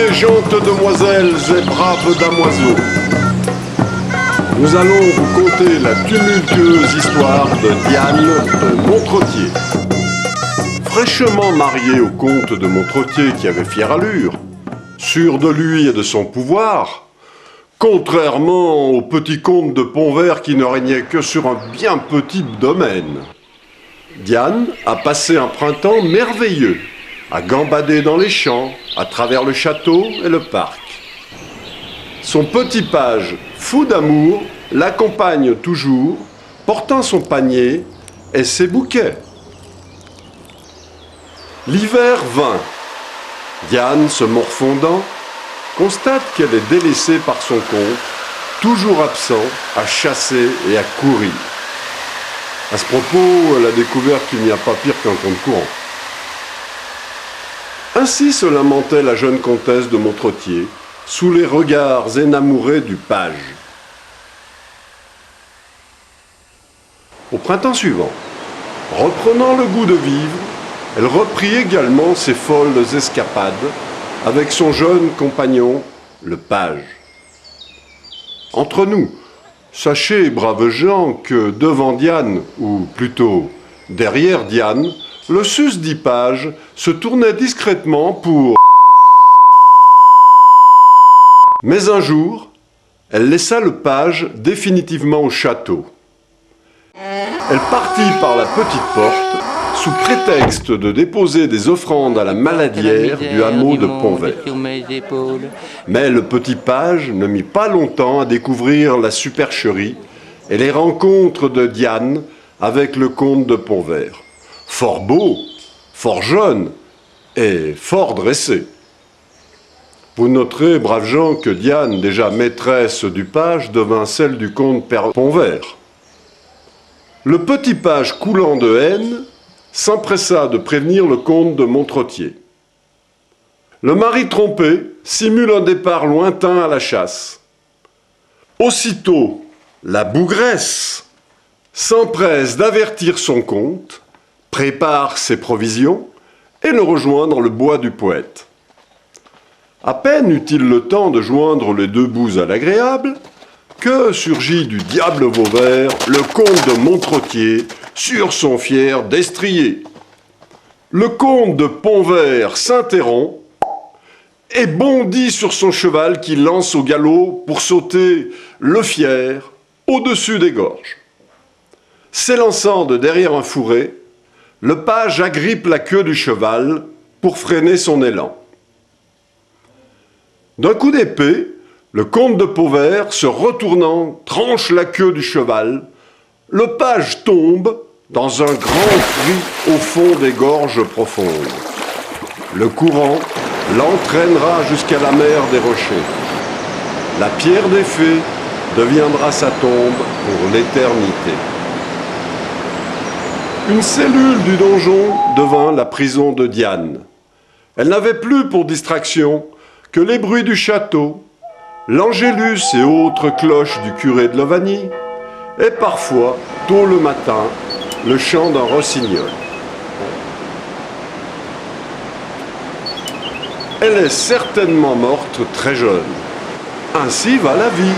intelligentes demoiselles et braves damoiseaux, nous allons vous conter la tumultueuse histoire de Diane de Montrottier. Fraîchement mariée au comte de Montrottier qui avait fière allure, sûr de lui et de son pouvoir, contrairement au petit comte de Pontvert qui ne régnait que sur un bien petit domaine, Diane a passé un printemps merveilleux, à gambader dans les champs, à travers le château et le parc. Son petit page, fou d'amour, l'accompagne toujours, portant son panier et ses bouquets. L'hiver vint. Diane, se morfondant, constate qu'elle est délaissée par son comte, toujours absent, à chasser et à courir. À ce propos, elle a découvert qu'il n'y a pas pire qu'un conte courant. Ainsi se lamentait la jeune comtesse de Montrottier, sous les regards énamourés du page. Au printemps suivant, reprenant le goût de vivre, elle reprit également ses folles escapades avec son jeune compagnon, le page. Entre nous, sachez, braves gens, que devant Diane, ou plutôt derrière Diane, le susdit page se tournait discrètement pour... Mais un jour, elle laissa le page définitivement au château. Elle partit par la petite porte, sous prétexte de déposer des offrandes à la maladière du hameau de Pontvert. Mais le petit page ne mit pas longtemps à découvrir la supercherie et les rencontres de Diane avec le comte de Pontvert. Fort beau, fort jeune et fort dressé. Vous noterez, braves gens, que Diane, déjà maîtresse du page, devint celle du comte Pontvert. Le petit page, coulant de haine, s'empressa de prévenir le comte de Montrottier. Le mari trompé simule un départ lointain à la chasse. Aussitôt, la bougresse s'empresse d'avertir son comte, prépare ses provisions et le rejoint dans le bois du poète. À peine eut-il le temps de joindre les deux bouts à l'agréable que surgit du diable Vauvert le comte de Montrottier sur son fier destrier. Le comte de Pontvert s'interrompt et bondit sur son cheval qui lance au galop pour sauter le fier au-dessus des gorges. S'élançant de derrière un fourré, le page agrippe la queue du cheval pour freiner son élan. D'un coup d'épée, le comte de Pontvert, se retournant, tranche la queue du cheval. Le page tombe dans un grand cri au fond des gorges profondes. Le courant l'entraînera jusqu'à la mer des rochers. La pierre des fées deviendra sa tombe pour l'éternité. Une cellule du donjon devint la prison de Diane. Elle n'avait plus pour distraction que les bruits du château, l'angélus et autres cloches du curé de Lovagny, et parfois, tôt le matin, le chant d'un rossignol. Elle est certainement morte très jeune. Ainsi va la vie.